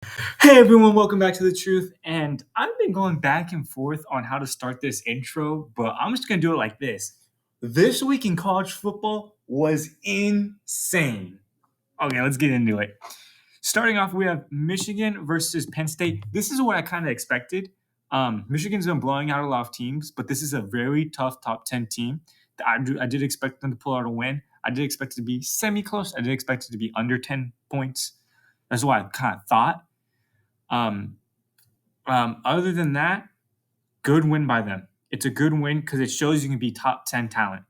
Hey everyone, welcome back to The Truth. And I've been going back and forth on how to start this intro, but I'm just going to do it like this. This week in college football was insane. Okay, let's get into it. Starting off, we have Michigan versus Penn State. This is what I kind of expected. Michigan's been blowing out a lot of teams, but this is a very tough top 10 team. I did expect them to pull out a win. I did expect it to be semi-close. I did expect it to be under 10 points. That's what I kind of thought. Um, other than that, good win by them. It's a good win because it shows you can be top 10 talent.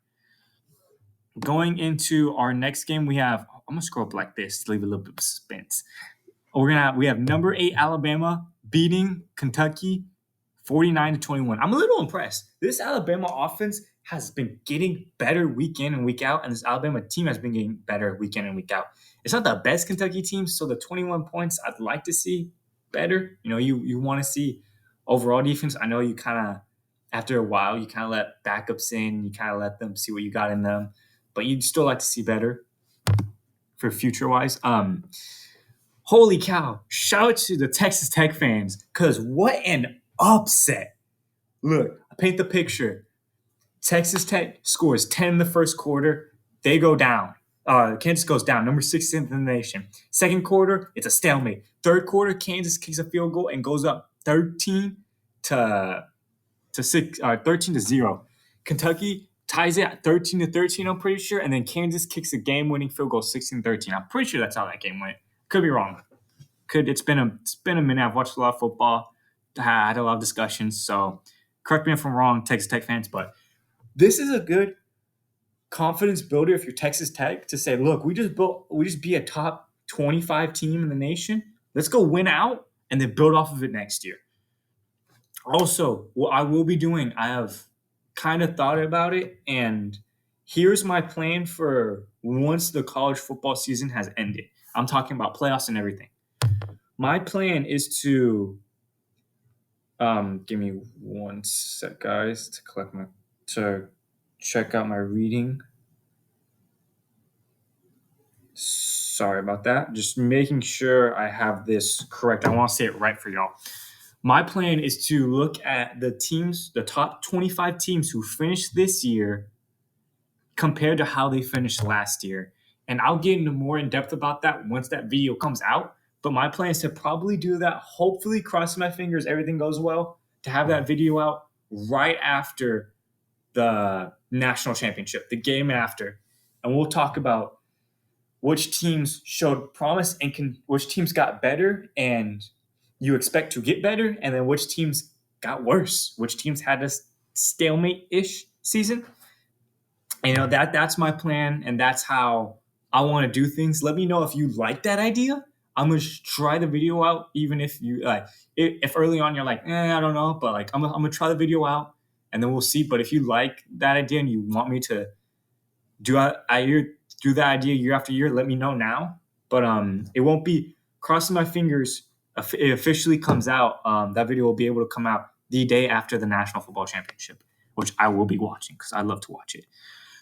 Going into our next game, we have I'm gonna scroll up like this to leave a little bit of suspense. We have number 8 Alabama beating Kentucky 49-21. I'm a little impressed. This Alabama offense has been getting better week in and week out, and this Alabama team has been getting better week in and week out. It's not the best Kentucky team, so the 21 points I'd like to see better. You want to see overall defense. I know you kind of after a while you kind of let backups in, you kind of let them see what you got in them, but you'd still like to see better for future wise. Holy cow! Shout out to the Texas Tech fans because what an upset! Look, I paint the picture. Texas Tech scores 10 in the first quarter. They go down. Kansas goes down, number 6 in the nation. Second quarter, it's a stalemate. Third quarter, Kansas kicks a field goal and goes up 13 to 0. Kentucky ties it at 13-13, I'm pretty sure, and then Kansas kicks a game-winning field goal 16-13. I'm pretty sure that's how that game went. Could be wrong. It's been a minute. I've watched a lot of football. I had a lot of discussions, so correct me if I'm wrong, Texas Tech fans, but this is a good confidence builder if you're Texas Tech to say, look, we just be a top 25 team in the nation. Let's go win out and then build off of it next year. Also, what I will be doing, I have kind of thought about it, and here's my plan for once the college football season has ended. I'm talking about playoffs and everything. My plan is to give me one sec, guys, to check out my reading. Sorry about that. Just making sure I have this correct. I want to say it right for y'all. My plan is to look at the top 25 teams who finished this year compared to how they finished last year. And I'll get into more in depth about that once that video comes out. But my plan is to probably do that, hopefully, cross my fingers, everything goes well, to have that video out right after the national championship, the game after. And we'll talk about which teams showed promise and which teams got better and you expect to get better, and then which teams got worse, which teams had a stalemate-ish season. That's my plan, and that's how I want to do things. Let me know if you like that idea. I'm gonna try the video out, even if you if early on you're like, I don't know, but like I'm gonna try the video out, and then we'll see. But if you like that idea and you want me to do that idea year after year, let me know now. But it won't be crossing my fingers. It officially comes out. That video will be able to come out the day after the National Football Championship, which I will be watching because I love to watch it.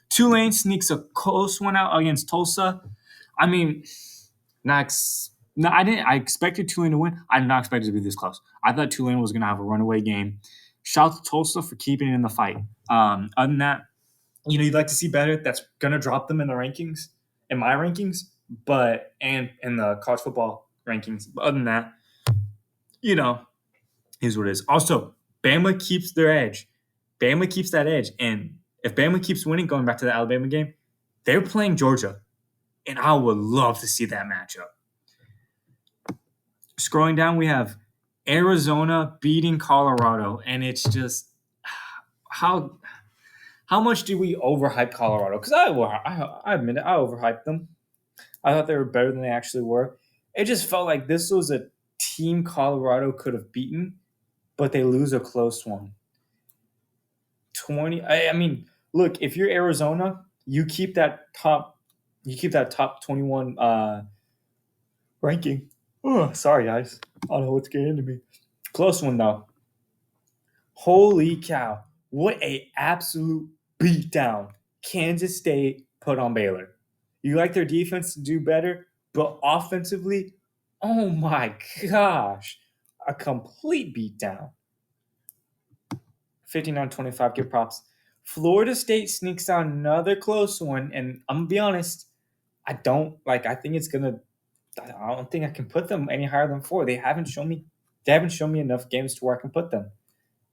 Tulane sneaks a close one out against Tulsa. I mean, I didn't. I expected Tulane to win. I did not expect it to be this close. I thought Tulane was going to have a runaway game. Shout out to Tulsa for keeping it in the fight. Other than that, you'd like to see better. That's going to drop them in the rankings, in my rankings, and in the college football rankings. But other than that, is what it is. Also, Bama keeps their edge. Bama keeps that edge. And if Bama keeps winning, going back to the Alabama game, they're playing Georgia. And I would love to see that matchup. Scrolling down, we have Arizona beating Colorado. And it's just how much do we overhype Colorado? Because I admit it, I overhyped them. I thought they were better than they actually were. It just felt like this was a team Colorado could have beaten, but they lose a close one. I mean, look, if you're Arizona, you keep that top 21 ranking. Oh, sorry guys. I don't know what's getting into me. Close one though. Holy cow. What a absolute beatdown Kansas State put on Baylor. You like their defense to do better, but offensively, Oh my gosh. A complete beatdown. 59-25, give props. Florida State sneaks out another close one, and I'm gonna be honest, I think it's gonna I don't think I can put them any higher than 4. They haven't shown me enough games to where I can put them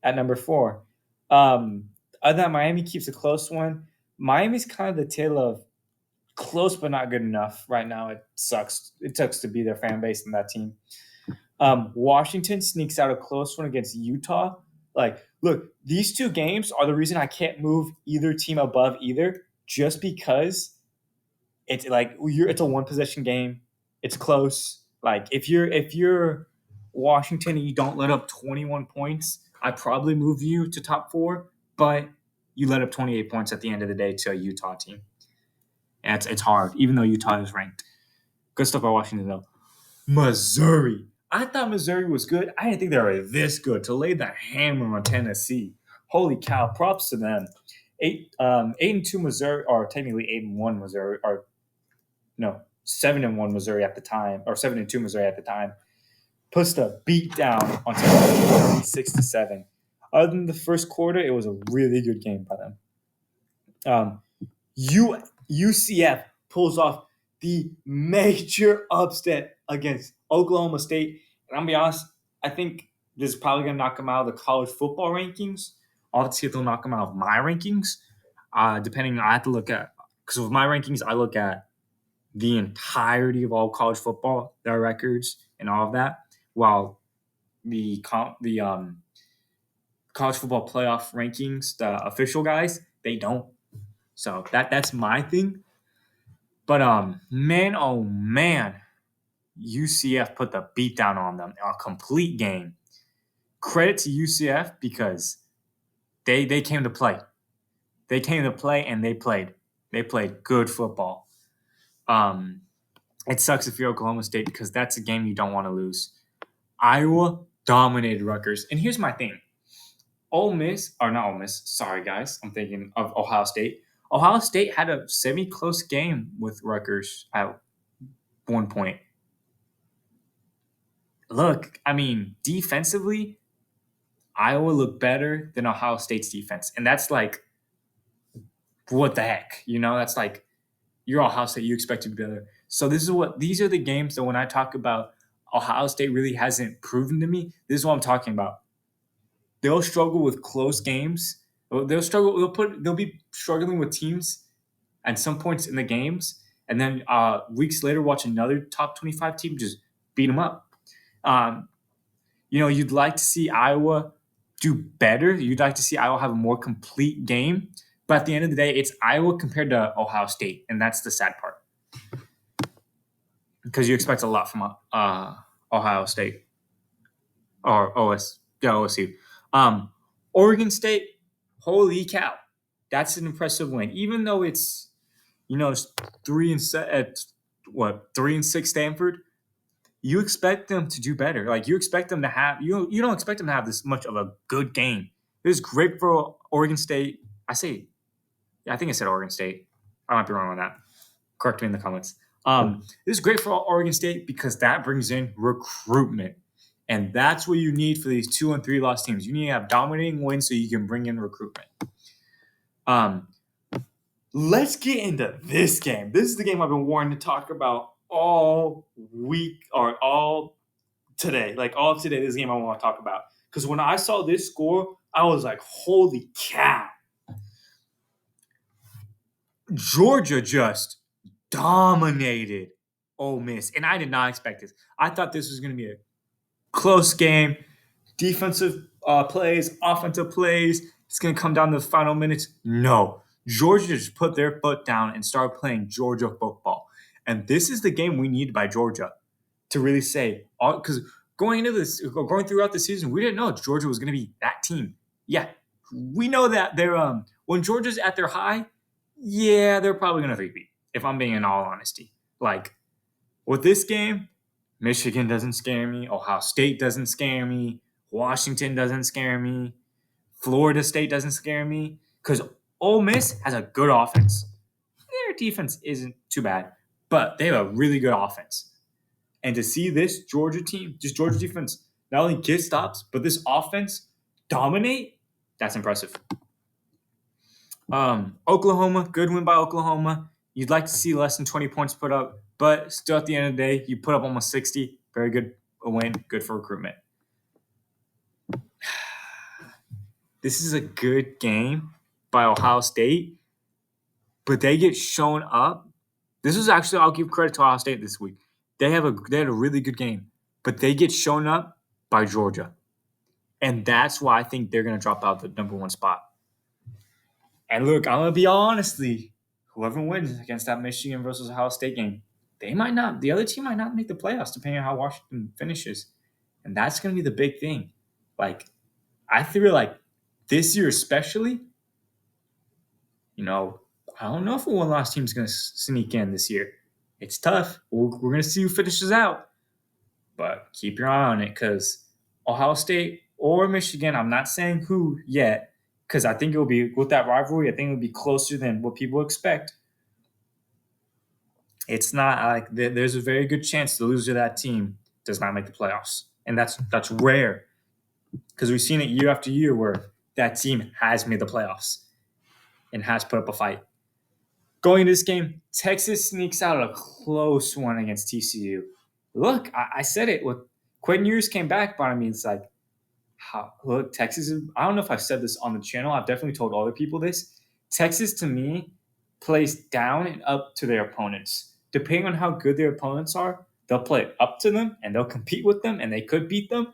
at number 4. Um Other than Miami keeps a close one. Miami's kind of the tale of close but not good enough right now. It sucks. It sucks to be their fan base in that team. Washington sneaks out a close one against Utah. Like, look, these two games are the reason I can't move either team above either, just because it's a one possession game. It's close. Like if you're Washington and you don't let up 21 points, I'd probably move you to top 4, but you let up 28 points at the end of the day to a Utah team. And it's hard, even though Utah is ranked. Good stuff by Washington though. Missouri. I thought Missouri was good. I didn't think they were this good to lay the hammer on Tennessee. Holy cow! Props to them. 8-2 Missouri, or technically 8-1 Missouri, or no, 7-1 Missouri at the time, or 7-2 Missouri at the time. Puts the beat down on Tennessee 36-7. Other than the first quarter, it was a really good game by them. UCF pulls off the major upset against Oklahoma State. And I'm gonna be honest, I think this is probably gonna knock them out of the college football rankings. I'll have to see if they'll knock them out of my rankings. Depending, I have to look at, because with my rankings, I look at the entirety of all college football, their records, and all of that. While the college football playoff rankings, the official guys, they don't. So that's my thing. But man, oh man, UCF put the beat down on them. A complete game. Credit to UCF because they came to play. They came to play and they played. They played good football. It sucks if you're Oklahoma State because that's a game you don't want to lose. Iowa dominated Rutgers. And here's my thing. Ole Miss, or not Ole Miss, sorry guys, I'm thinking of Ohio State. Ohio State had a semi-close game with Rutgers at one point. Look, I mean, defensively, Iowa looked better than Ohio State's defense. And that's like, what the heck? You know, that's like, you're Ohio State, you expect to be better. So these are the games that when I talk about Ohio State really hasn't proven to me, this is what I'm talking about. They'll struggle with close games. They'll be struggling with teams at some points in the games, and then weeks later watch another top 25 team just beat them up. You'd like to see Iowa do better. You'd like to see Iowa have a more complete game. But at the end of the day, it's Iowa compared to Ohio State, and that's the sad part. Because you expect a lot from Ohio State or OSU. Oregon State, holy cow, that's an impressive win. Even though it's 3-6 Stanford, you expect them to do better. Like you expect them to have you don't expect them to have this much of a good game. It was great for Oregon State. I think I said Oregon State. I might be wrong on that. Correct me in the comments. This is great for Oregon State because that brings in recruitment. And that's what you need for these 2 and 3 loss teams. You need to have dominating wins so you can bring in recruitment. Let's get into this game. This is the game I've been wanting to talk about all week or all today. Like all of today, this game I want to talk about. Because when I saw this score, I was like, holy cow. Georgia just dominated Ole Miss. And I did not expect this. I thought this was going to be a close game. Defensive plays, offensive plays. It's going to come down to the final minutes. No. Georgia just put their foot down and started playing Georgia football. And this is the game we need by Georgia to really say, because going throughout the season, we didn't know Georgia was going to be that team. Yeah, we know that they're when Georgia's at their high, yeah, they're probably going to repeat. If I'm being in all honesty, like with this game, Michigan doesn't scare me. Ohio State doesn't scare me. Washington doesn't scare me. Florida State doesn't scare me because Ole Miss has a good offense. Their defense isn't too bad, but they have a really good offense. And to see this Georgia team, just Georgia defense, not only get stops, but this offense dominate, that's impressive. Oklahoma, good win by Oklahoma. You'd like to see less than 20 points put up, but still at the end of the day, you put up almost 60. Very good win, good for recruitment. This is a good game by Ohio State, but they get shown up. This is actually, I'll give credit to Ohio State this week. They had a really good game, but they get shown up by Georgia. And that's why I think they're going to drop out the number 1 spot. And look, I'm going to be honestly, whoever wins against that Michigan versus Ohio State game, the other team might not make the playoffs depending on how Washington finishes. And that's going to be the big thing. Like, I feel like this year especially, I don't know if a one-loss team is going to sneak in this year. It's tough. We're going to see who finishes out. But keep your eye on it because Ohio State or Michigan, I'm not saying who yet, because I think it will be, with that rivalry, I think it will be closer than what people expect. It's not like there's a very good chance the loser of that team does not make the playoffs. And that's rare because we've seen it year after year where that team has made the playoffs and has put up a fight. Going into this game, Texas sneaks out a close one against TCU. Look, I said it. Quentin Ewers came back, but I mean, it's like, look, Texas, I don't know if I've said this on the channel. I've definitely told other people this. Texas, to me, plays down and up to their opponents. Depending on how good their opponents are, they'll play up to them and they'll compete with them and they could beat them.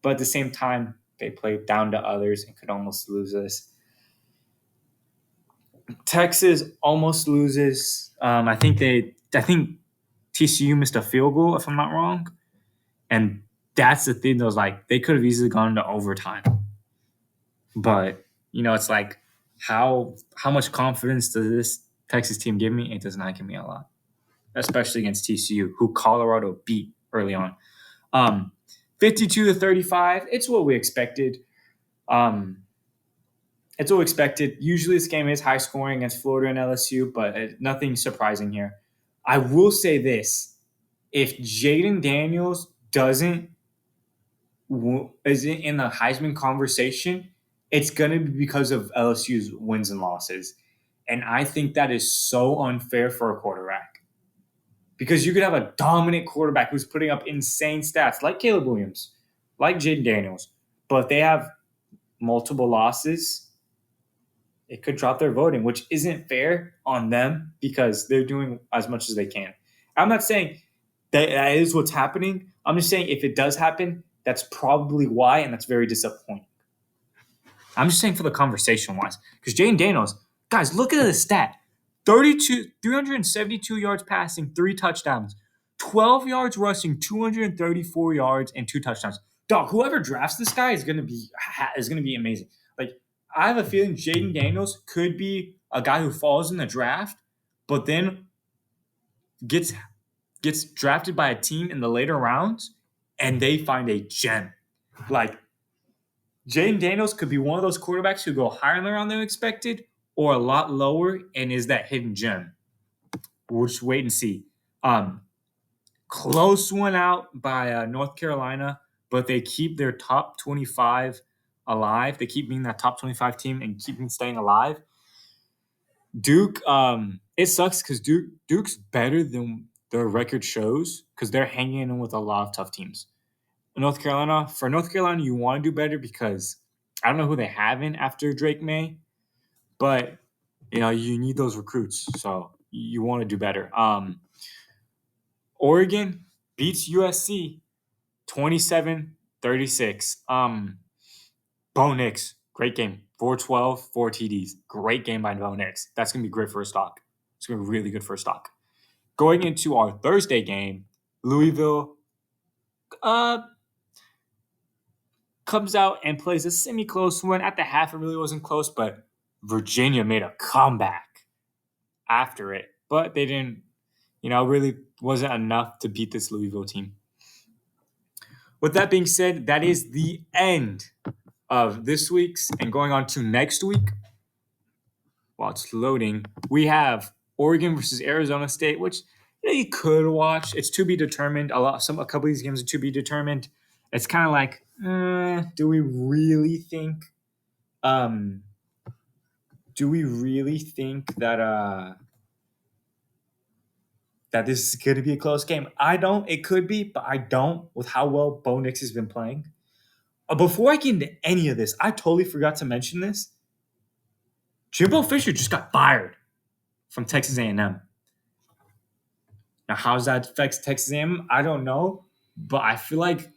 But at the same time, they play down to others and could almost lose this. Texas almost loses. I think TCU missed a field goal, if I'm not wrong. And that's the thing, they could have easily gone into overtime. But, it's like, how much confidence does this Texas team give me? It does not give me a lot, especially against TCU, who Colorado beat early on. 52-35, it's what we expected. It's what we expected. Usually this game is high scoring against Florida and LSU, but nothing surprising here. I will say this. If Jaden Daniels isn't in the Heisman conversation, it's going to be because of LSU's wins and losses. And I think that is so unfair for a quarterback. Because you could have a dominant quarterback who's putting up insane stats, like Caleb Williams, like Jaden Daniels, but if they have multiple losses, it could drop their voting, which isn't fair on them because they're doing as much as they can. I'm not saying that is what's happening. I'm just saying if it does happen, that's probably why, and that's very disappointing. I'm just saying for the conversation wise, because Jaden Daniels, guys, look at the stat. 372 yards passing, 3 touchdowns, 12 yards rushing, 234 yards, and 2 touchdowns. Dog, whoever drafts this guy is gonna be amazing. Like, I have a feeling Jaden Daniels could be a guy who falls in the draft, but then gets drafted by a team in the later rounds, and they find a gem. Like, Jaden Daniels could be one of those quarterbacks who go higher in the round than expected, or a lot lower and is that hidden gem. We'll just wait and see. Close one out by North Carolina, but they keep their top 25 alive. They keep being that top 25 team and keeping staying alive. Duke, it sucks because Duke's better than their record shows because they're hanging in with a lot of tough teams. For North Carolina, you want to do better because I don't know who they have in after Drake May, but you need those recruits, so you want to do better. Oregon beats USC 27-36. Bo Nix, great game. 412, 4 TDs. Great game by Bo Nix. That's going to be great for a stock. It's going to be really good for a stock. Going into our Thursday game, Louisville comes out and plays a semi-close one. At the half, it really wasn't close, but Virginia made a comeback after it. But they didn't, really wasn't enough to beat this Louisville team. With that being said, that is the end of this week's, and going on to next week. While it's loading, we have Oregon versus Arizona State, which you could watch. It's to be determined. A couple of these games are to be determined. It's kind of like, do we really think? Um, do we really think that this is going to be a close game? I don't. It could be, but I don't. With how well Bo Nix has been playing. Before I get into any of this, I totally forgot to mention this. Jimbo Fisher just got fired from Texas A&M. Now, how does that affect Texas A&M? I don't know, but I feel like,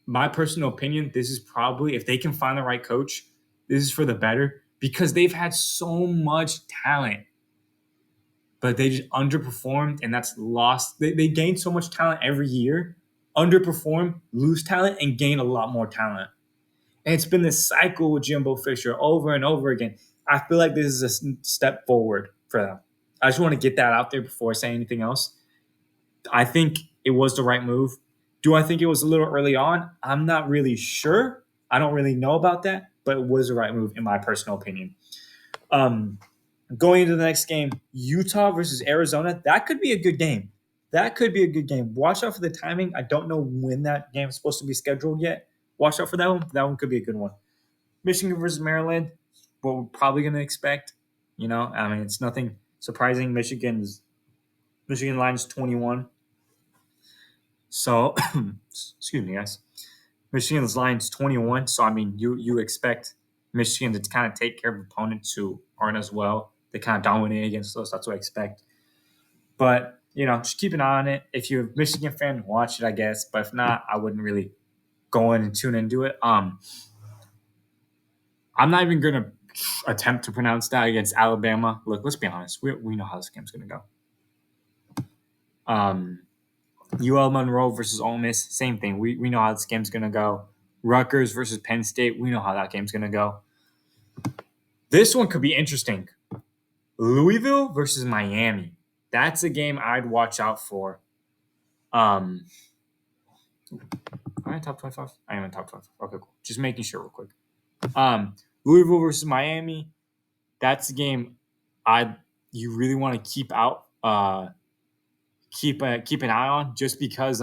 my personal opinion, this is probably, if they can find the right coach, this is for the better, because they've had so much talent, but they just underperformed, and that's lost. They gain so much talent every year, underperform, lose talent, and gain a lot more talent. And it's been this cycle with Jimbo Fisher over and over again. I feel like this is a step forward for them. I just want to get that out there before I say anything else. I think it was the right move. Do I think it was a little early on? I'm not really sure. I don't really know about that, but it was the right move in my personal opinion. Going into the next game, Utah versus Arizona, that could be a good game. That could be a good game. Watch out for the timing. I don't know when that game is supposed to be scheduled yet. Watch out for that one. That one could be a good one. Michigan versus Maryland, what we're probably going to expect. I mean, it's nothing surprising. Michigan line's 21. So, excuse me, guys. Michigan's line's 21. So, I mean, you expect Michigan to kind of take care of opponents who aren't as well. They kind of dominate against us. That's what I expect. But, just keep an eye on it. If you're a Michigan fan, watch it, I guess. But if not, I wouldn't really go in and tune into it. I'm not even going to attempt to pronounce that against Alabama. Look, let's be honest. We know how this game's going to go. UL Monroe versus Ole Miss, same thing. We know how this game's going to go. Rutgers versus Penn State, we know how that game's going to go. This one could be interesting. Louisville versus Miami. That's a game I'd watch out for. Am I in top 25? I am in top 25. Okay, cool. Just making sure real quick. Louisville versus Miami. That's a game you really want to keep out. Keep an eye on, just because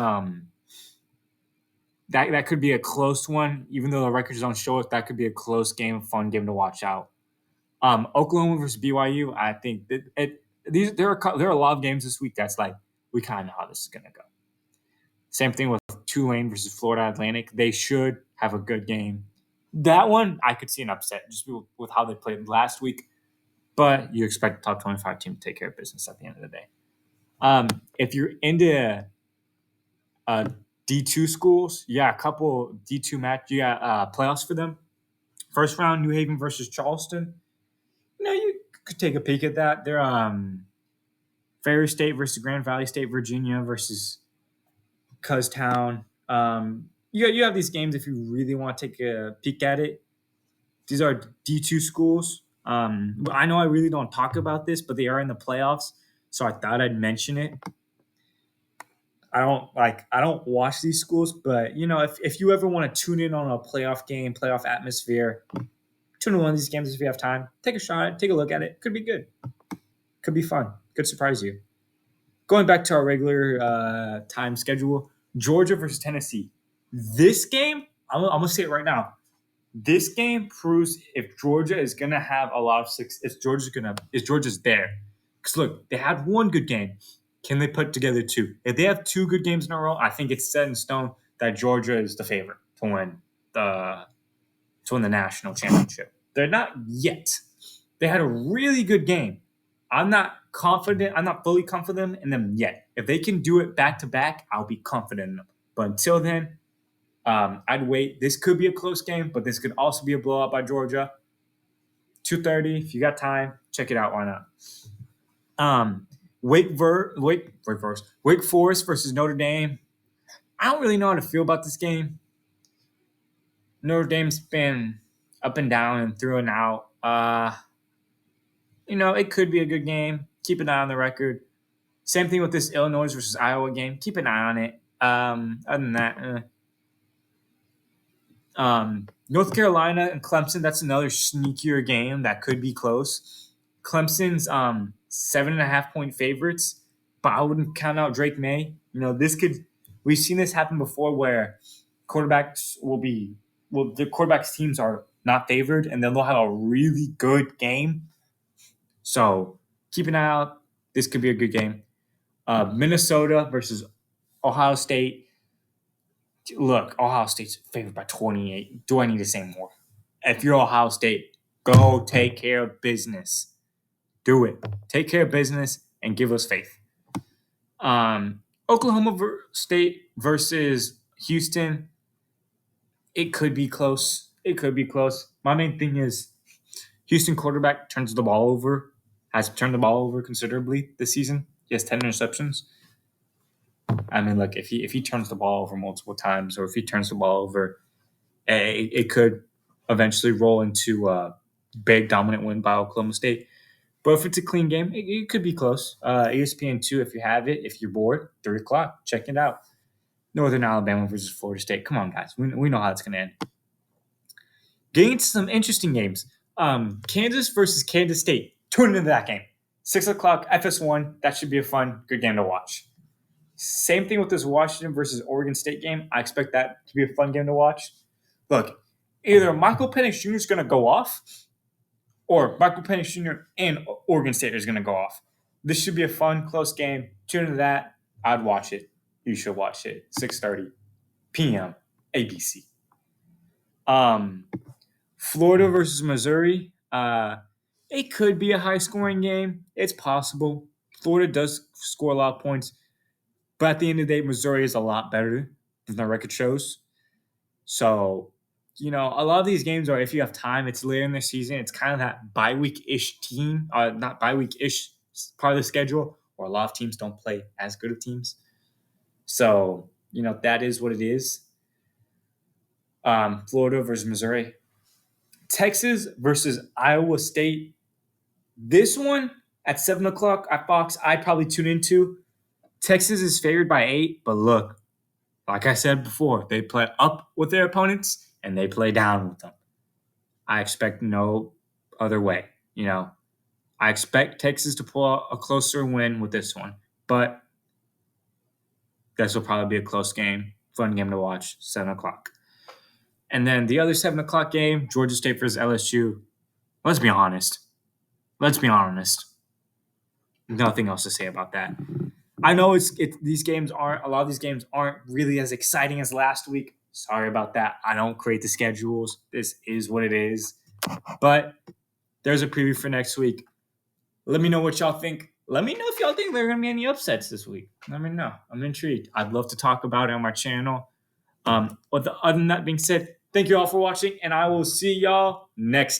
that could be a close one. Even though the records don't show it, that could be a close game, fun game to watch out. Oklahoma versus BYU. I think that there are a lot of games this week that's like, we kind of know how this is gonna go. Same thing with Tulane versus Florida Atlantic. They should have a good game. That one I could see an upset just with how they played last week, but you expect the top 25 team to take care of business at the end of the day. If you're into D2 schools, a couple D2 match, you got playoffs for them. First round, New Haven versus Charleston. You could take a peek at that. They're Ferry State versus Grand Valley State, Virginia versus Cuztown. You have these games if you really want to take a peek at it. These are D2 schools. I know I really don't talk about this, but they are in the playoffs, so I thought I'd mention it. I don't watch these schools, but if you ever want to tune in on a playoff game, playoff atmosphere, tune in one of these games if you have time. Take a shot, take a look at it. Could be good. Could be fun. Could surprise you. Going back to our regular time schedule, Georgia versus Tennessee. This game, I'm gonna say it right now. This game proves if Georgia is gonna have a lot of success. Is Georgia's there? Because look, they had one good game. Can they put together two? If they have two good games in a row, I think it's set in stone that Georgia is the favorite to win the national championship. They're not yet. They had a really good game. I'm not confident. I'm not fully confident in them yet. If they can do it back to back, I'll be confident in them. But until then, I'd wait. This could be a close game, but this could also be a blowout by Georgia. 2:30. If you got time, check it out. Why not? Wake Forest versus Notre Dame. I don't really know how to feel about this game. Notre Dame's been up and down and through and out. It could be a good game. Keep an eye on the record. Same thing with this Illinois versus Iowa game. Keep an eye on it. Other than that, North Carolina and Clemson, that's another sneakier game that could be close. Clemson's 7.5 point favorites. but I wouldn't count out Drake May. We've seen this happen before where quarterbacks the quarterbacks teams are not favored and then they'll have a really good game. So keep an eye out. This could be a good game. Minnesota versus Ohio State. Look, Ohio State's favored by 28. Do I need to say more? If you're Ohio State, go take care of business. Do it. Take care of business and give us faith. Oklahoma State versus Houston. It could be close. My main thing is Houston quarterback has turned the ball over considerably this season. He has 10 interceptions. I mean, look, if he turns the ball over multiple times, or if he turns the ball over, it could eventually roll into a big dominant win by Oklahoma State. But if it's a clean game, it could be close. ESPN2, if you have it, if you're bored, 3 o'clock, check it out. Northern Alabama versus Florida State. Come on, guys. We know how it's going to end. Getting into some interesting games. Kansas versus Kansas State. Tune into that game. 6 o'clock, FS1. That should be a fun, good game to watch. Same thing with this Washington versus Oregon State game. I expect that to be a fun game to watch. Look, either Michael Penix Jr. is going to go off, or Michael Penix Jr. and Oregon State is going to go off. This should be a fun, close game. Tune into that. I'd watch it. You should watch it. 6:30 p.m. ABC. Florida versus Missouri. It could be a high-scoring game. It's possible. Florida does score a lot of points. But at the end of the day, Missouri is a lot better than the record shows. So, a lot of these games are, if you have time, it's later in the season. It's kind of that bye-week-ish team. Not bye-week-ish part of the schedule, where a lot of teams don't play as good of teams. So, that is what it is. Florida versus Missouri. Texas versus Iowa State. This one at 7 o'clock at Fox, I'd probably tune into. Texas is favored by 8, but look, like I said before, they play up with their opponents and they play down with them. I expect no other way. I expect Texas to pull out a closer win with this one, but this will probably be a close game, fun game to watch, 7 o'clock. And then the other 7 o'clock game, Georgia State versus LSU. Let's be honest. Nothing else to say about that. I know a lot of these games aren't really as exciting as last week. Sorry about that. I don't create the schedules. This is what it is. But there's a preview for next week. Let me know what y'all think. Let me know if y'all think there are going to be any upsets this week. Let me know. I'm intrigued. I'd love to talk about it on my channel. Other than that being said, thank you all for watching, and I will see y'all next time.